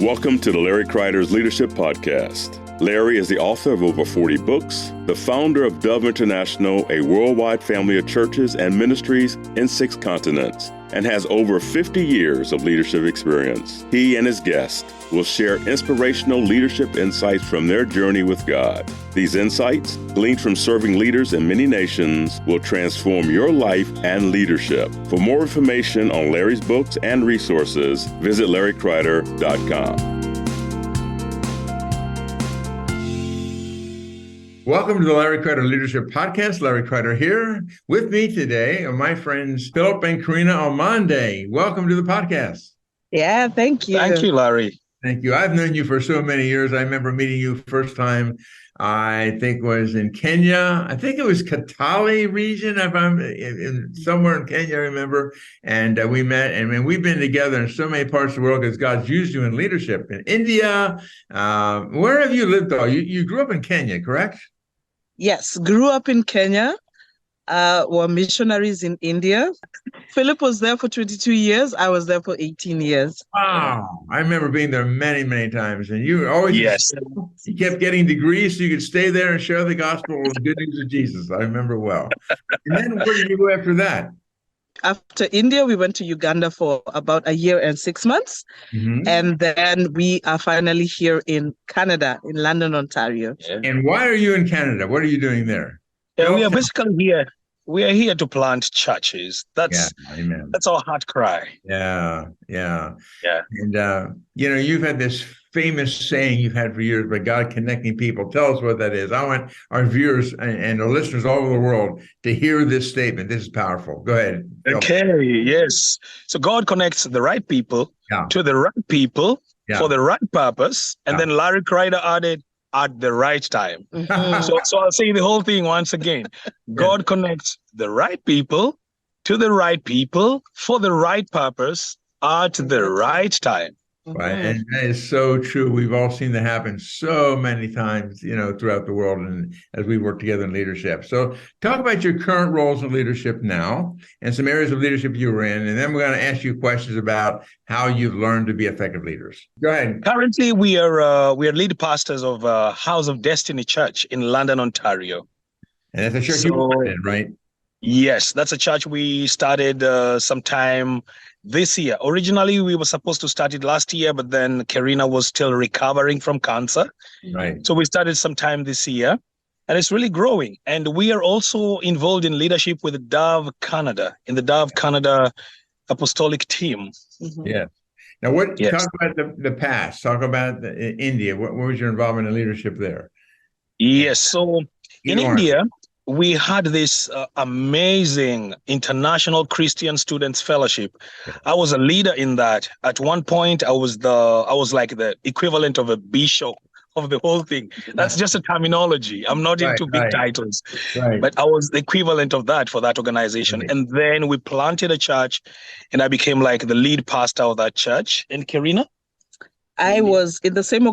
Welcome to the Larry Kreider's Leadership Podcast. Larry is the author of over 40 books, the founder of DOVE International, a worldwide family of churches and ministries in 6 continents, and has over 50 years of leadership experience. He and his guests will share inspirational leadership insights from their journey with God. These insights, gleaned from serving leaders in many nations, will transform your life and leadership. For more information on Larry's books and resources, visit LarryKreider.com. Welcome to the Larry Kreider Leadership Podcast. Larry Kreider here. With me today are my friends Philip and Kerina Omondi. Welcome to the podcast. Yeah, thank you. Thank you, Larry. Thank you. I've known you for so many years. I remember meeting you first time, I think was in Kenya. I think it was Kitale region, if I'm somewhere in Kenya, I remember. And we met, and we've been together in so many parts of the world because God's used you in leadership in India. Where have you lived though? You grew up in Kenya, correct? Yes, grew up in Kenya, were missionaries in India. Philip was there for 22 years. I was there for 18 years. Wow. I remember being there many, many times. And you were always, you kept getting degrees so you could stay there and share the gospel and the good news of Jesus. I remember well. And then where did you go after that? After India, we went to Uganda for about 1 year and 6 months. Mm-hmm. And then we are finally here in Canada, in London, Ontario. Yeah. And why are you in Canada? What are you doing there? Yeah, we are basically here. We are here to plant churches. That's our heart cry. Yeah. And, you've had this famous saying you've had for years about God connecting people. Tell us what that is. I want our viewers and our listeners all over the world to hear this statement. This is powerful. Go ahead. Okay, yes. So God connects the right people to the right people for the right purpose. And then Larry Kreider added, at the right time. Mm-hmm. So I'll say the whole thing once again. God connects the right people to the right people for the right purpose at the right time. Right. And that is so true. We've all seen that happen so many times, throughout the world and as we work together in leadership. So talk about your current roles in leadership now and some areas of leadership you were in. And then we're going to ask you questions about how you've learned to be effective leaders. Go ahead. Currently, we are lead pastors of House of Destiny Church in London, Ontario. And that's a church you were in, right? Yes, that's a church we started sometime this year. Originally, we were supposed to start it last year, but then Kerina was still recovering from cancer. Right. So we started sometime this year, and it's really growing. And we are also involved in leadership with DOVE Canada, in the DOVE Canada Apostolic team. Mm-hmm. Yeah. Now, talk about the past. Talk about India. What was your involvement in leadership there? Yes. So in India, we had this amazing International Christian Students Fellowship. I was a leader in that. At one point, I was like the equivalent of a bishop of the whole thing. That's just a terminology. I'm not into big titles, but I was the equivalent of that for that organization. Right. And then we planted a church, and I became like the lead pastor of that church. And Kerina? I was in the same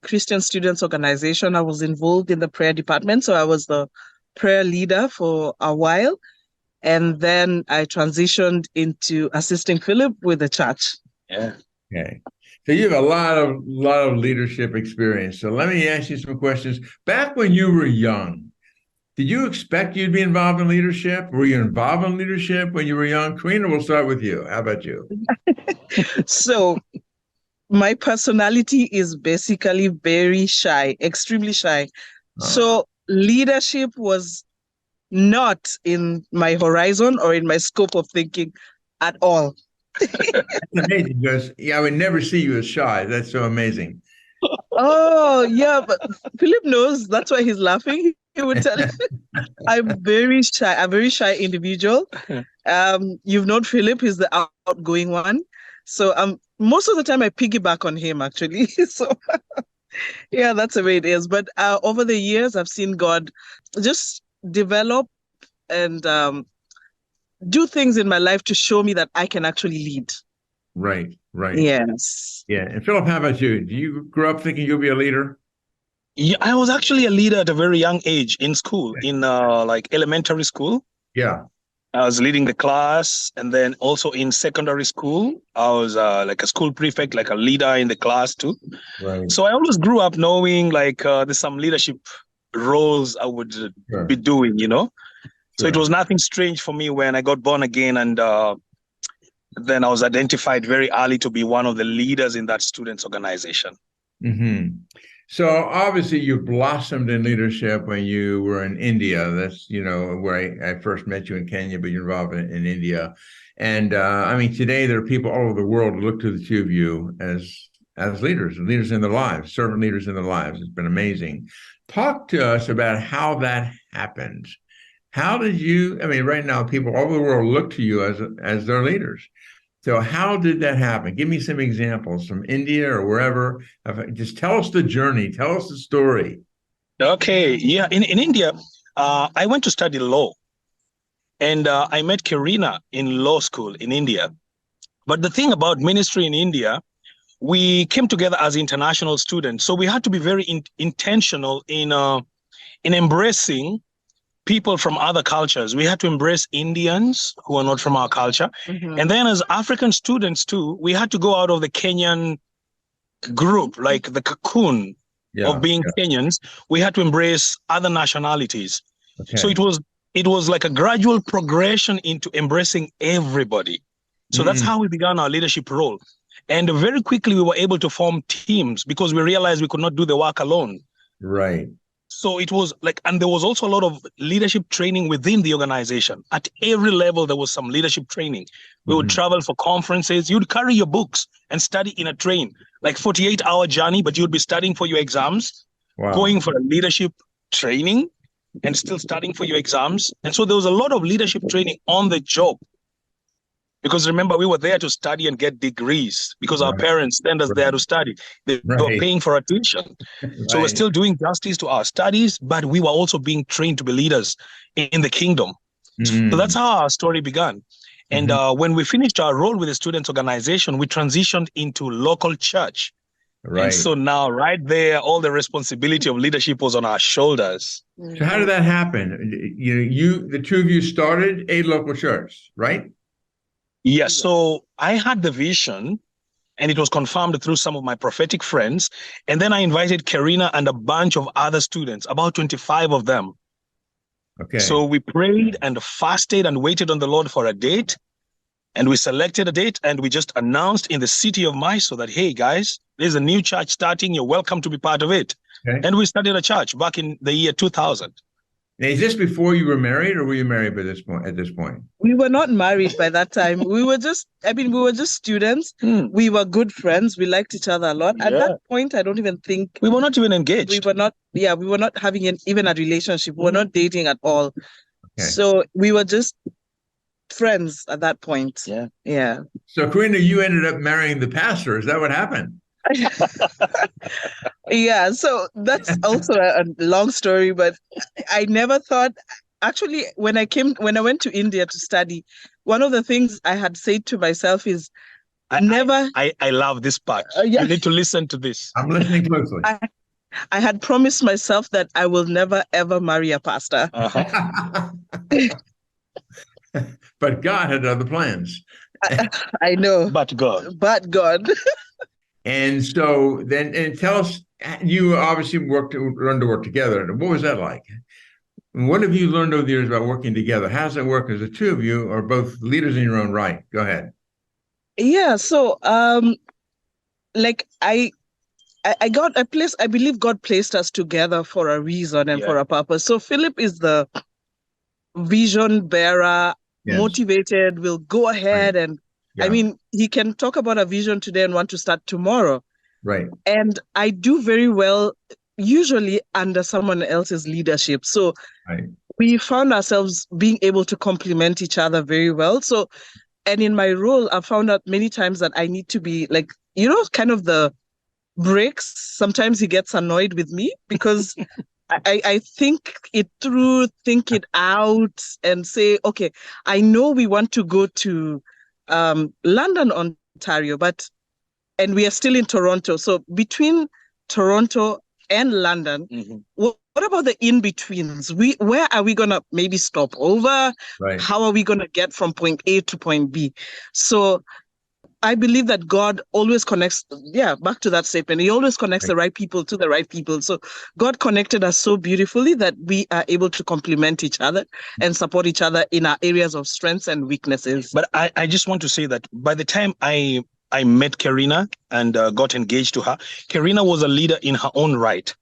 Christian Students Organization. I was involved in the prayer department, so I was the prayer leader for a while, and then I transitioned into assisting Philip with the church. Yeah. Okay. So you have a lot of leadership experience. So let me ask you some questions. Back when you were young, did you expect you'd be involved in leadership? Were you involved in leadership when you were young? Kerina, we'll start with you. How about you? So my personality is basically very shy, extremely shy. So leadership was not in my horizon or in my scope of thinking at all. That's amazing because I would never see you as shy. That's so amazing. Oh, yeah, but Philip knows. That's why he's laughing. He would tell you. I'm very shy. I'm a very shy individual. You've known Philip. He's the outgoing one. So most of the time I piggyback on him, actually. So yeah, that's the way it is. But over the years, I've seen God just develop and do things in my life to show me that I can actually lead. Right. Yes. Yeah. And Philip, how about you? Do you grow up thinking you'll be a leader? Yeah, I was actually a leader at a very young age in school, in like elementary school. Yeah. I was leading the class, and then also in secondary school, I was like a school prefect, like a leader in the class too. Right. So I always grew up knowing like there's some leadership roles I would be doing, you know. So it was nothing strange for me when I got born again, and then I was identified very early to be one of the leaders in that students' organization. Mm-hmm. So obviously you blossomed in leadership when you were in India. That's, you know, where I first met you in Kenya, but you're involved in India. And I mean, today there are people all over the world who look to the two of you as leaders in their lives, servant leaders in their lives. It's been amazing. Talk to us about how that happened. How did you, I mean, right now people all over the world look to you as their leaders. So how did that happen? Give me some examples from India or wherever. Just tell us the journey. Tell us the story. Okay. Yeah. In India, I went to study law, and I met Kerina in law school in India. But the thing about ministry in India, we came together as international students. So we had to be very intentional in embracing people from other cultures. We had to embrace Indians who are not from our culture. Mm-hmm. And then as African students too, we had to go out of the Kenyan group, like the cocoon of being Kenyans. We had to embrace other nationalities. Okay. So it was like a gradual progression into embracing everybody. So that's how we began our leadership role. And very quickly we were able to form teams because we realized we could not do the work alone. Right. So it was like, and there was also a lot of leadership training within the organization. At every level, there was some leadership training. We would travel for conferences. You'd carry your books and study in a train, like 48-hour journey, but you'd be studying for your exams, going for a leadership training and still studying for your exams. And so there was a lot of leadership training on the job. Because remember, we were there to study and get degrees because our parents sent us there to study. They were paying for our tuition. So we're still doing justice to our studies, but we were also being trained to be leaders in the kingdom. So that's how our story began. And when we finished our role with the students' organization, we transitioned into local church. Right. And so now right there, all the responsibility of leadership was on our shoulders. So how did that happen? The two of you started a local church, right? Yes. So I had the vision, and it was confirmed through some of my prophetic friends. And then I invited Kerina and a bunch of other students, about 25 of them. Okay. So we prayed and fasted and waited on the Lord for a date. And we selected a date, and we just announced in the city of Mysore that, hey, guys, there's a new church starting. You're welcome to be part of it. Okay. And we started a church back in the year 2000. Now, is this before you were married, or were you married by this point? At this point, we were not married by that time. We were just students. We were good friends. We liked each other a lot. At that point, I don't even think we were not even engaged. We were not. Yeah, we were not having even a relationship. We were not dating at all. Okay. So we were just friends at that point. Yeah, yeah. So, Kerina, you ended up marrying the pastor. Is that what happened? Yeah, so that's also a long story, but I never thought, actually, when I went to India to study, one of the things I had said to myself is I love this part. You need to listen to this. I'm listening closely. I had promised myself that I will never ever marry a pastor. But God had other plans. I know. But God. And so then, and tell us, you obviously learned to work together. What was that like? And what have you learned over the years about working together? How does it work as the two of you are both leaders in your own right? Go ahead. Yeah. So, like I got a place. I believe God placed us together for a reason and for a purpose. So Philip is the vision bearer, motivated, will go ahead and I mean, he can talk about a vision today and want to start tomorrow. Right. And I do very well, usually under someone else's leadership. So we found ourselves being able to complement each other very well. So, and in my role, I found out many times that I need to be like, kind of the brakes. Sometimes he gets annoyed with me because I think it through, think it out and say, okay, I know we want to go to London, Ontario, and we are still in Toronto. So between Toronto and London, what about the in-betweens? Where are we going to maybe stop over? Right. How are we going to get from point A to point B? So I believe that God always connects, back to that statement. He always connects the right people to the right people. So God connected us so beautifully that we are able to complement each other and support each other in our areas of strengths and weaknesses. But I just want to say that by the time I met Kerina and got engaged to her, Kerina was a leader in her own right.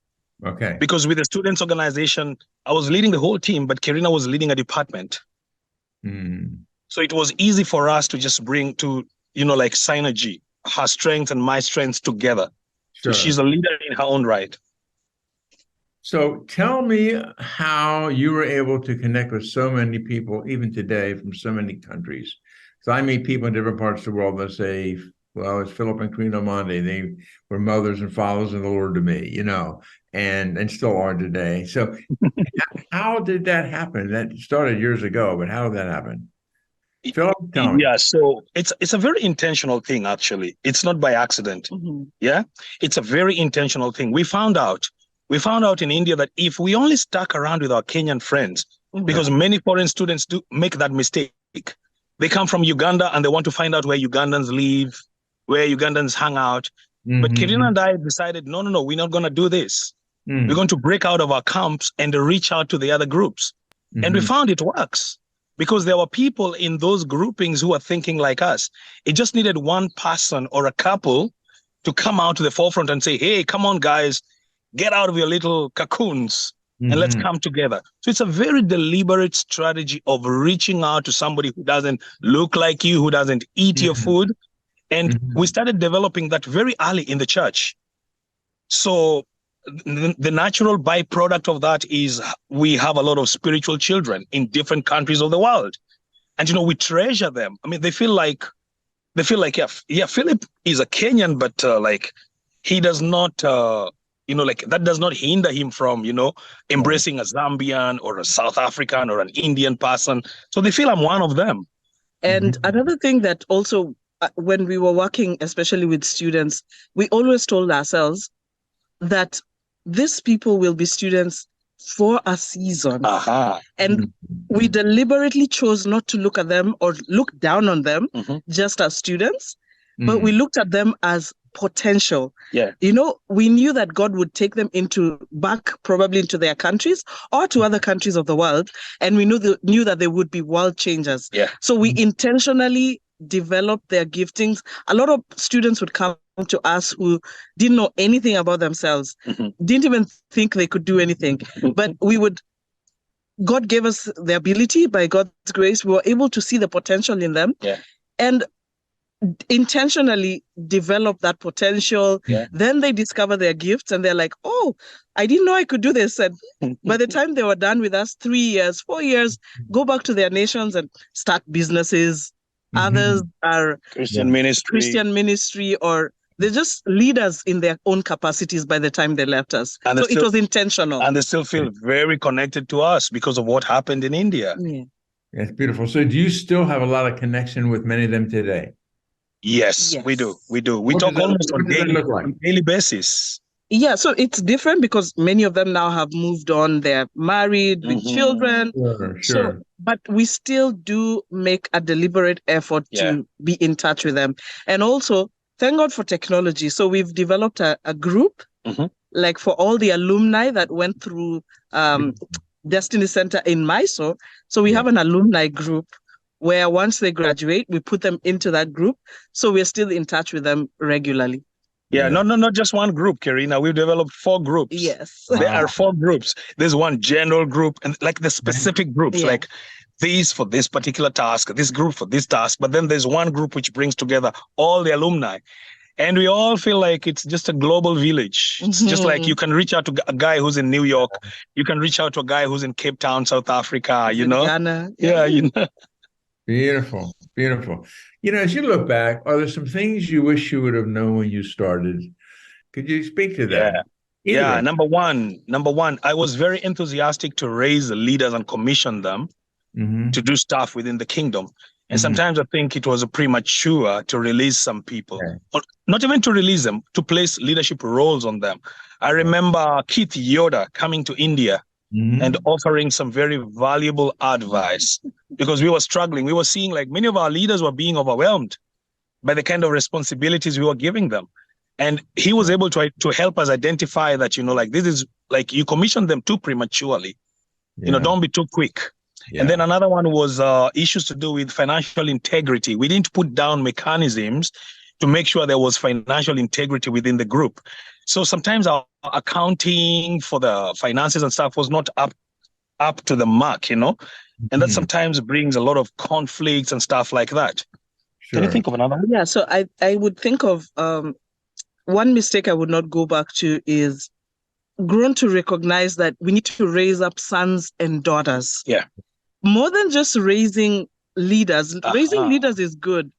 Okay. Because with the students' organization, I was leading the whole team, but Kerina was leading a department. So it was easy for us to just bring to, like synergy, her strengths and my strengths together. Sure. So she's a leader in her own right. So tell me how you were able to connect with so many people, even today, from so many countries. So I meet people in different parts of the world that say, well, it's Philip and Kerina Omondi. They were mothers and fathers of the Lord to me, and still are today. So how did that happen? That started years ago, but how did that happen? Philip, tell me. Yeah, so it's a very intentional thing, actually. It's not by accident. Yeah, it's a very intentional thing. We found out in India that if we only stuck around with our Kenyan friends, because many foreign students do make that mistake. They come from Uganda and they want to find out where Ugandans live, where Ugandans hang out. But Kerina and I decided, no, we're not going to do this. We're going to break out of our camps and reach out to the other groups. And we found it works. Because there were people in those groupings who were thinking like us. It just needed one person or a couple to come out to the forefront and say, hey, come on, guys, get out of your little cocoons and let's come together. So it's a very deliberate strategy of reaching out to somebody who doesn't look like you, who doesn't eat your food. And we started developing that very early in the church. So the natural byproduct of that is we have a lot of spiritual children in different countries of the world. And, we treasure them. I mean, they feel like, Philip is a Kenyan, but he does not, that does not hinder him from, embracing a Zambian or a South African or an Indian person. So they feel I'm one of them. And another thing that also, when we were working, especially with students, we always told ourselves that these people will be students for a season. And we deliberately chose not to look at them or look down on them just as students, but we looked at them as potential. Yeah. We knew that God would take them back probably into their countries or to other countries of the world. And we knew that they would be world changers. Yeah. So we intentionally developed their giftings. A lot of students would come to us who didn't know anything about themselves, didn't even think they could do anything. But God gave us the ability. By God's grace, we were able to see the potential in them and intentionally develop that potential. Then they discover their gifts and they're like, oh, I didn't know I could do this. And by the time they were done with us, 3 years, 4 years, go back to their nations and start businesses. Others are Christian ministry, or they're just leaders in their own capacities by the time they left us. And so it was intentional. And they still feel very connected to us because of what happened in India. Yeah. That's beautiful. So do you still have a lot of connection with many of them today? Yes. We do. We talk almost on daily basis. Yeah, so it's different because many of them now have moved on. They're married with children. Sure. So, but we still do make a deliberate effort to be in touch with them. And also, thank God for technology. So we've developed a group, like for all the alumni that went through Destiny Center in Mysore. So we have an alumni group where once they graduate, we put them into that group. So we're still in touch with them regularly. Yeah, not just one group, Kerina. We've developed 4 groups. Yes. There are 4 groups. There's one general group and like the specific groups, like these for this particular task, this group for this task. But then there's one group which brings together all the alumni. And we all feel like it's just a global village. It's just like you can reach out to a guy who's in New York. You can reach out to a guy who's in Cape Town, South Africa, Ghana. Beautiful. As you look back, are there some things you wish you would have known when you started? Could you speak to that? Yeah. Number one, I was very enthusiastic to raise the leaders and commission them to do stuff within the kingdom. And sometimes I think it was premature to release some people, or not even to release them, to place leadership roles on them. I remember Keith Yoda coming to India and offering some very valuable advice because we were struggling. We were seeing like many of our leaders were being overwhelmed by the kind of responsibilities we were giving them. And he was able to help us identify that, like this is like you commissioned them too prematurely. Don't be too quick. And then another one was issues to do with financial integrity. We didn't put down mechanisms to make sure there was financial integrity within the group. So sometimes our accounting for the finances and stuff was not up to the mark, and that sometimes brings a lot of conflicts and stuff like that. Sure. Can you think of another one? Yeah, so I would think of one mistake I would not go back to is grown to recognize that we need to raise up sons and daughters. Yeah. More than just raising leaders. Raising leaders is good,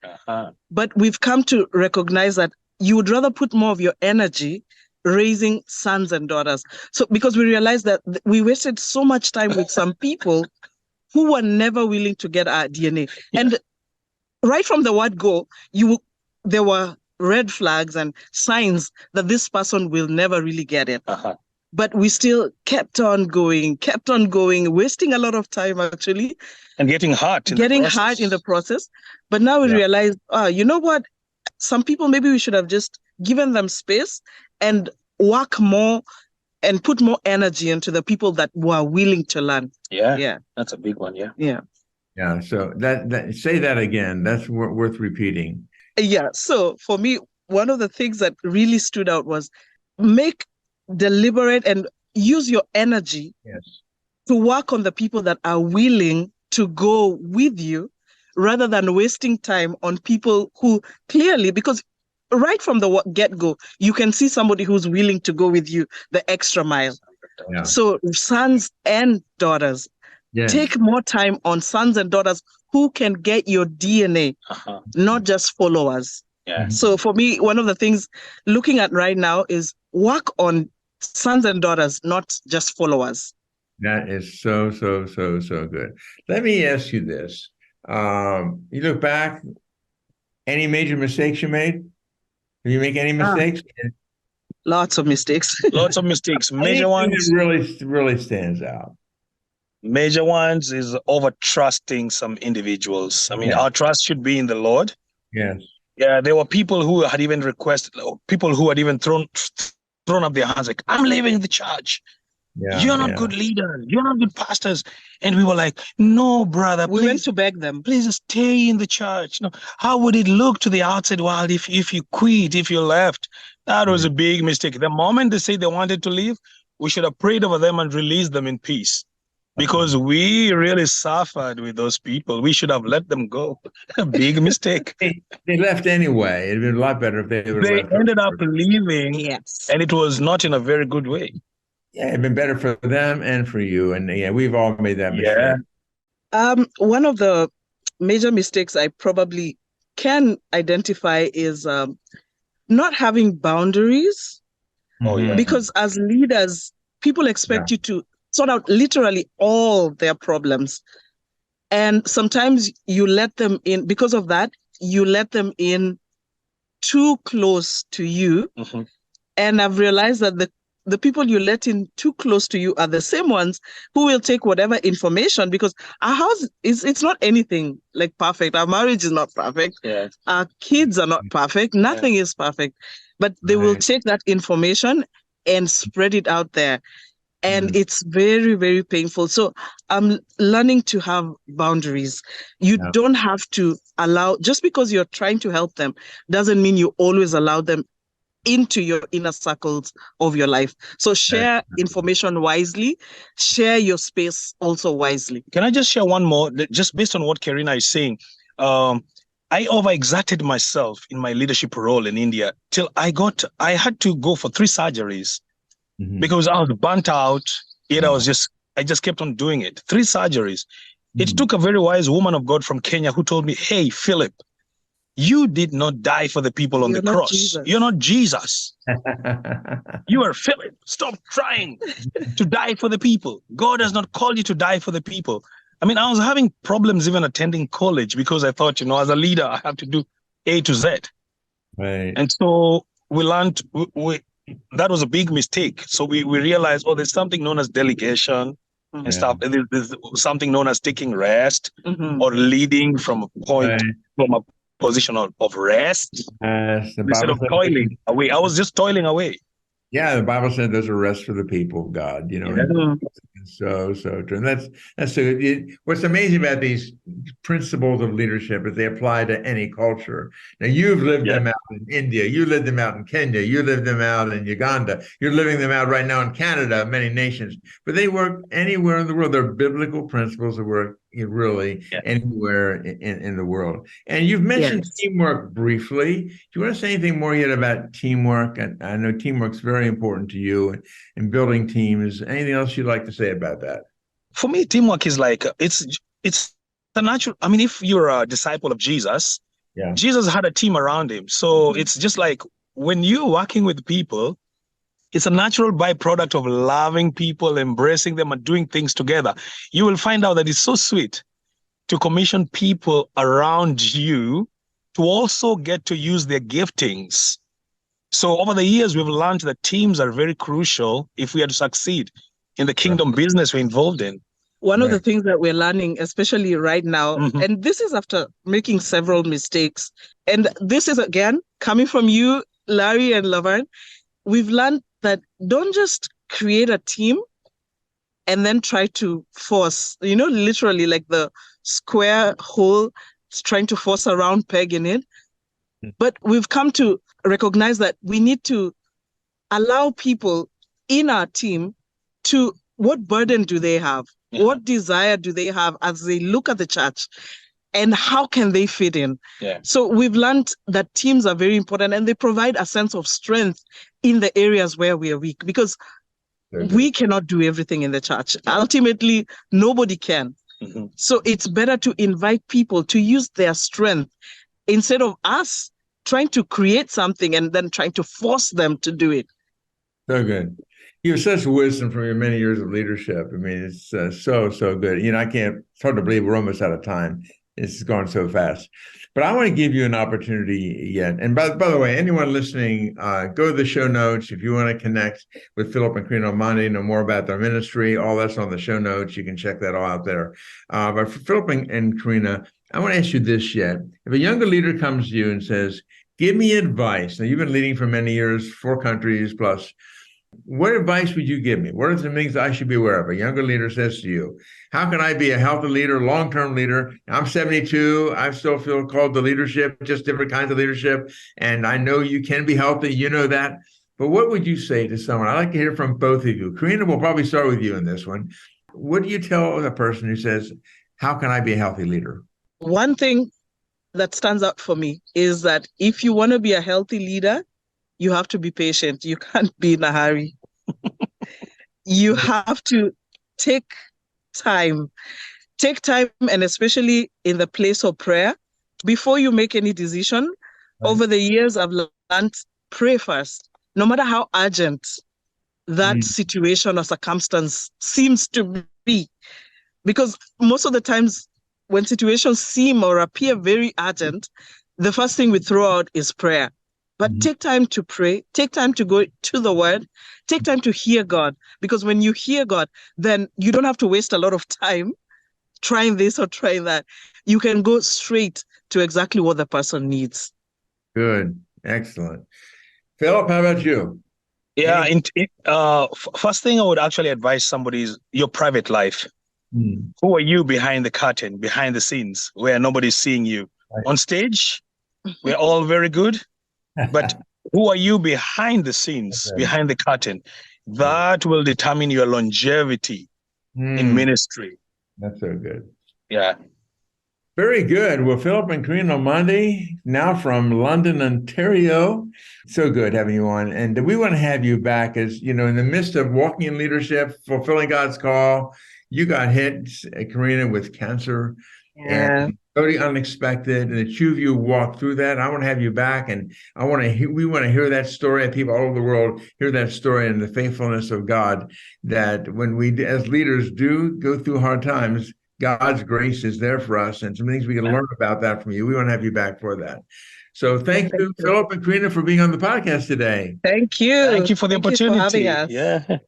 but we've come to recognize that you would rather put more of your energy raising sons and daughters. So because we realized that we wasted so much time with some people who were never willing to get our DNA. Yeah. And right from the word go, there were red flags and signs that this person will never really get it. But we still kept on going, wasting a lot of time actually. And getting hurt in the process. But now we realize, you know what? Some people, maybe we should have just given them space and work more and put more energy into the people that were willing to learn. Yeah. That's a big one. Yeah. So that say that again. That's worth repeating. Yeah. So for me, one of the things that really stood out was make deliberate and use your energy to work on the people that are willing to go with you rather than wasting time on people who clearly, because right from the get-go, you can see somebody who's willing to go with you the extra mile. Yeah. So sons and daughters, take more time on sons and daughters who can get your DNA, not just followers. Yeah. So for me, one of the things looking at right now is work on sons and daughters, not just followers. That is so good. Let me ask you this. You look back, any major mistakes you made? Did you make any mistakes? Lots of mistakes. Lots of mistakes. Major ones. Really stands out. Major ones is over trusting some individuals. I mean, our trust should be in the Lord. Yes. Yeah, there were people who had even thrown up their hands like, I'm leaving the church. Yeah, you're not good leaders. You're not good pastors. And we were like, no, brother. We went to beg them. Please stay in the church. No, how would it look to the outside world if you quit, if you left? That was a big mistake. The moment they say they wanted to leave, we should have prayed over them and released them in peace. Because we really suffered with those people. We should have let them go. A big mistake. They left anyway. It'd been a lot better if they would have left. They ended up leaving, and it was not in a very good way. Yeah, it'd been better for them and for you. And we've all made that mistake. One of the major mistakes I probably can identify is not having boundaries. Oh, yeah. Because as leaders, people expect you to sort out literally all their problems. And sometimes you let them in, because of that, you let them in too close to you. And I've realized that the people you let in too close to you are the same ones who will take whatever information, because our house it's not anything like perfect. Our marriage is not perfect. Yeah. Our kids are not perfect. Nothing is perfect. But they will take that information and spread it out there. And it's very, very painful. So I'm learning to have boundaries. You don't have to allow, just because you're trying to help them, doesn't mean you always allow them into your inner circles of your life. So share information wisely, share your space also wisely. Can I just share one more, just based on what Kerina is saying? I overexerted myself in my leadership role in India till I had to go for 3 surgeries. Because I was burnt out, yet I just kept on doing it. 3 surgeries. It took a very wise woman of God from Kenya who told me, hey, Philip, you did not die for the people on the cross. Jesus. You're not Jesus. You are Philip. Stop trying to die for the people. God has not called you to die for the people. I mean, I was having problems even attending college because I thought, as a leader, I have to do A to Z. Right. And so we learned, that was a big mistake. So we realized, there's something known as delegation and stuff. There's something known as taking rest or leading from a point, from a position of rest instead of toiling away. I was just toiling away. Yeah, the Bible said there's a rest for the people of God, So true. And that's so good. What's amazing about these principles of leadership is they apply to any culture. Now, you've lived them out in India, you lived them out in Kenya, you lived them out in Uganda, you're living them out right now in Canada, many nations, but they work anywhere in the world. They're biblical principles that work really anywhere in the world. And you've mentioned teamwork briefly. Do you want to say anything more yet about teamwork? And I know teamwork's very important to you and building teams. Anything else you'd like to say about that? For me, teamwork is like, it's the natural. I mean, if you're a disciple of Jesus, Jesus had a team around him. So it's just like when you're working with people, it's a natural byproduct of loving people, embracing them, and doing things together. You will find out that it's so sweet to commission people around you to also get to use their giftings. So over the years, we've learned that teams are very crucial if we are to succeed in the kingdom business we're involved in. One of the things that we're learning, especially right now, and this is after making several mistakes, and this is, again, coming from you, Larry and Laverne, we've learned that don't just create a team and then try to force, literally like the square hole, trying to force a round peg in it. But we've come to recognize that we need to allow people in our team to, what burden do they have? What desire do they have as they look at the church? And how can they fit in? So we've learned that teams are very important, and they provide a sense of strength in the areas where we are weak, because we cannot do everything in the church. Ultimately, nobody can. So it's better to invite people to use their strength instead of us trying to create something and then trying to force them to do it. So good. You have such wisdom from your many years of leadership. I mean, it's so good. It's hard to believe we're almost out of time. It's gone so fast. But I want to give you an opportunity yet. And by the way, anyone listening, go to the show notes. If you want to connect with Philip and Kerina Omondi, know more about their ministry, all that's on the show notes. You can check that all out there. But for Philip and Kerina, I want to ask you this yet. If a younger leader comes to you and says, give me advice. Now, you've been leading for many years, 4 countries plus. What advice would you give me? What are some things I should be aware of? A younger leader says to you, how can I be a healthy leader, long-term leader? I'm 72. I still feel called to leadership, just different kinds of leadership. And I know you can be healthy. You know that. But what would you say to someone? I'd like to hear from both of you. Kerina, we'll probably start with you in this one. What do you tell a person who says, how can I be a healthy leader? One thing that stands out for me is that if you want to be a healthy leader, you have to be patient. You can't be in a hurry. You have to take time. Take time, and especially in the place of prayer, before you make any decision. Over the years, I've learned, pray first, no matter how urgent that situation or circumstance seems to be. Because most of the times when situations seem or appear very urgent, the first thing we throw out is prayer. But take time to pray, take time to go to the word, take time to hear God. Because when you hear God, then you don't have to waste a lot of time trying this or trying that. You can go straight to exactly what the person needs. Good. Excellent. Philip, how about you? Yeah. First thing I would actually advise somebody is your private life. Who are you behind the curtain, behind the scenes, where nobody's seeing you? On stage, we're all very good. But who are you behind the scenes, behind the curtain? That will determine your longevity in ministry. That's so good. Yeah. Very good. Well, Philip and Kerina Omondi, now from London, Ontario. So good having you on. And we want to have you back as, in the midst of walking in leadership, fulfilling God's call, you got hit, Kerina, with cancer. And totally unexpected, and the two of you walked through that. I want to have you back, and we want to hear that story, and people all over the world hear that story and the faithfulness of God, that when we as leaders do go through hard times, God's grace is there for us, and some things we can learn about that from you. We want to have you back for that. So thank you, Philip and Kerina, for being on the podcast today. Thank you. Thank you for the opportunity. For having us.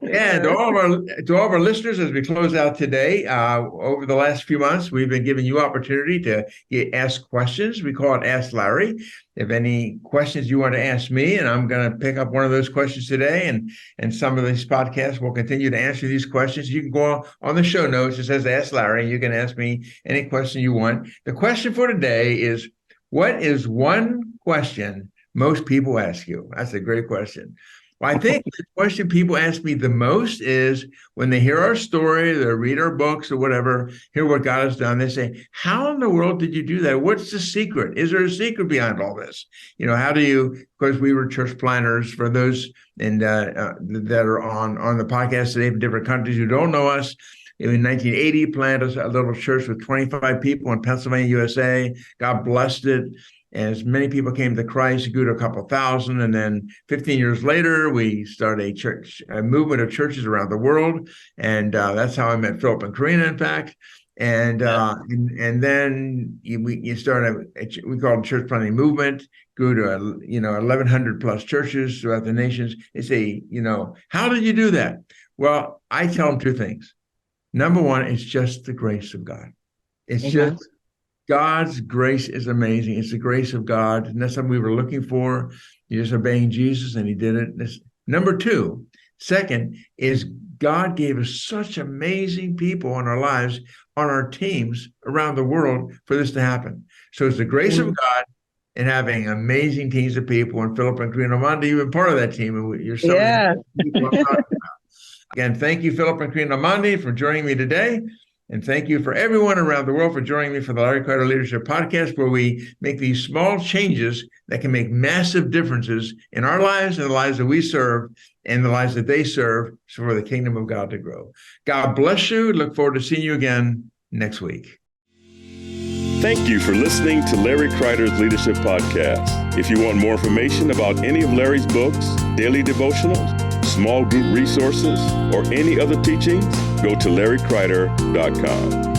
And to all of our listeners, as we close out today, over the last few months, we've been giving you opportunity to ask questions. We call it Ask Larry. If any questions you want to ask me, and I'm going to pick up one of those questions today, and some of these podcasts will continue to answer these questions. You can go on the show notes. It says Ask Larry. You can ask me any question you want. The question for today is, what is one question most people ask you? That's a great question. Well, I think the question people ask me the most is when they hear our story, they read our books or whatever, hear what God has done, they say, how in the world did you do that? What's the secret? Is there a secret behind all this? How do you, of course, we were church planners for those that are on the podcast today from different countries who don't know us. In 1980, planted a little church with 25 people in Pennsylvania, USA. God blessed it. As many people came to Christ, it grew to a couple thousand. And then 15 years later, we started a movement of churches around the world. And that's how I met Philip and Kerina, in fact. And then we started, we called it church planting movement, grew to 1,100 plus churches throughout the nations. They say, how did you do that? Well, I tell them two things. Number one, it's just the grace of God. It's just God's grace is amazing. It's the grace of God. And that's something we were looking for. You're just obeying Jesus, and he did it. Number two, second, is God gave us such amazing people in our lives, on our teams around the world for this to happen. So it's the grace of God and having amazing teams of people. And Philip and Kerina Omondi, you've been part of that team. And you're so people I'm talking about. Again, thank you, Philip and Kerina Omondi, for joining me today. And thank you for everyone around the world for joining me for the Larry Kreider Leadership Podcast, where we make these small changes that can make massive differences in our lives and the lives that we serve and the lives that they serve for the kingdom of God to grow. God bless you. Look forward to seeing you again next week. Thank you for listening to Larry Kreider's Leadership Podcast. If you want more information about any of Larry's books, daily devotionals, small group resources, or any other teachings, go to larrykreider.com.